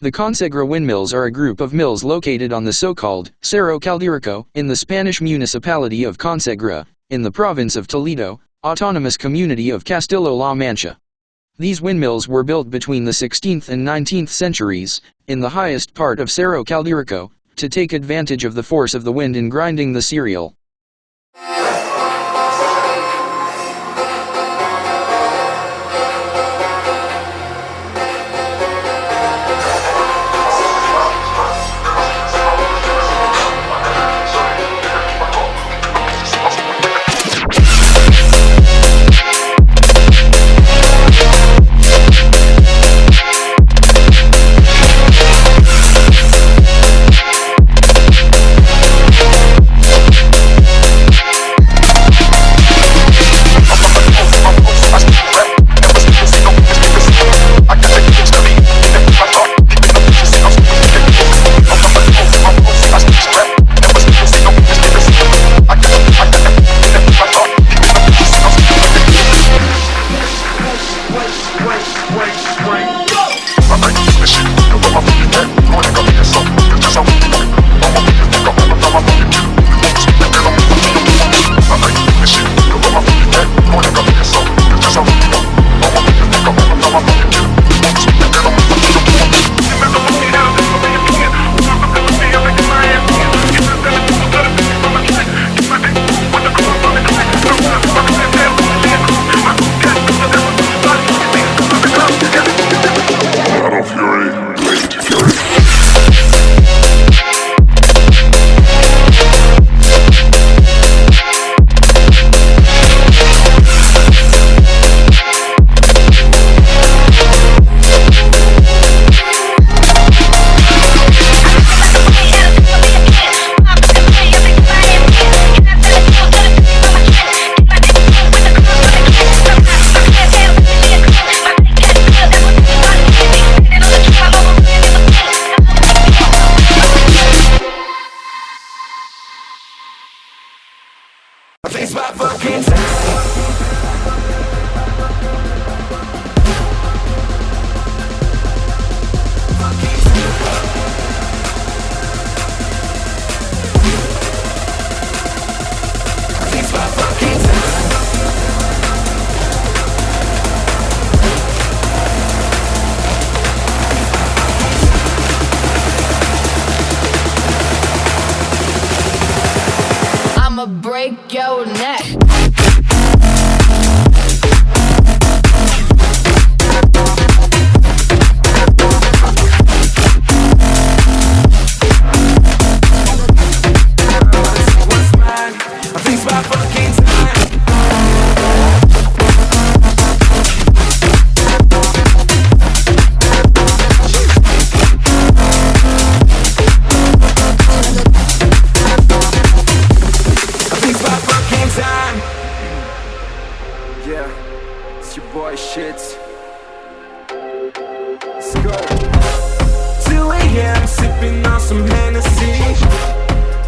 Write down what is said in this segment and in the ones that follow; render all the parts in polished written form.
The Consuegra windmills are a group of mills located on the so-called Cerro Calderico in the Spanish municipality of Consuegra, in the province of Toledo, autonomous community of Castilla-La Mancha. These windmills were built between the 16th and 19th centuries, in the highest part of Cerro Calderico, to take advantage of the force of the wind in grinding the cereal. Break your neck. Shits. Let's go. 2 a.m. sipping on some Hennessy,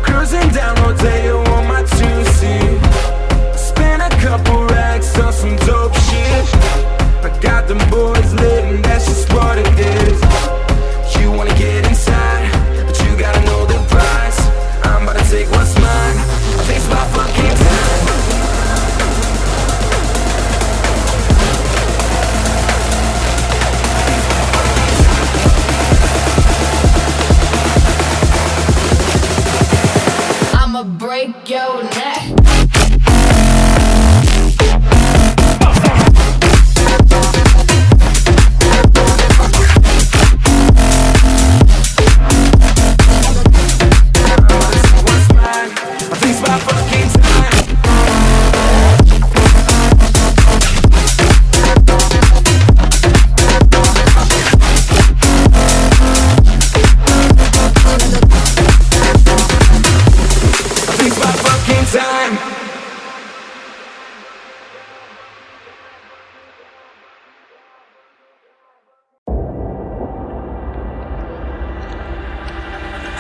cruising down Rodeo on my 2C. Spent a couple racks on some dope shit. I got them boys lit and that's just what it is. You wanna get inside, but you gotta know the price. I'm about to take what's mine. I think it's my fucking time. Break your neck.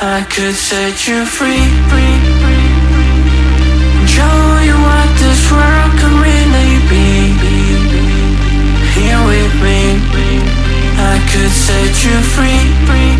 I could set you free, show you what this world could really be. Here with me, I could set you free.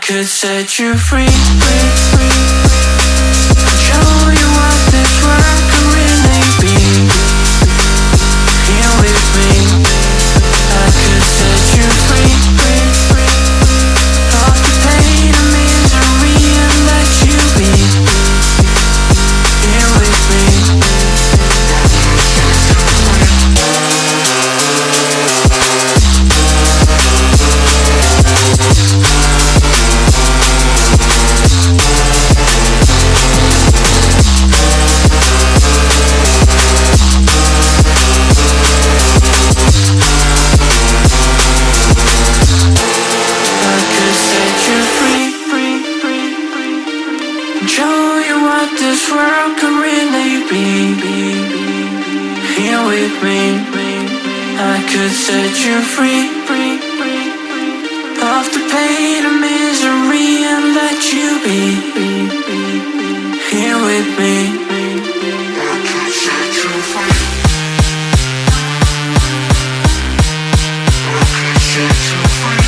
could set you free, free, free. Show you what this world can really be. Here with me, I could set you free, free, free. Off the pain and misery and let you be. Here with me. Show you what this world can really be. Here with me, I could set you free, free, free. Off the pain and misery and let you be. Here with me, I could set you free. I could set you free.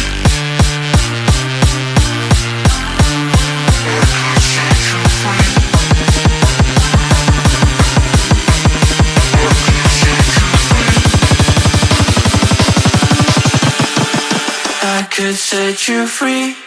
I could set you free.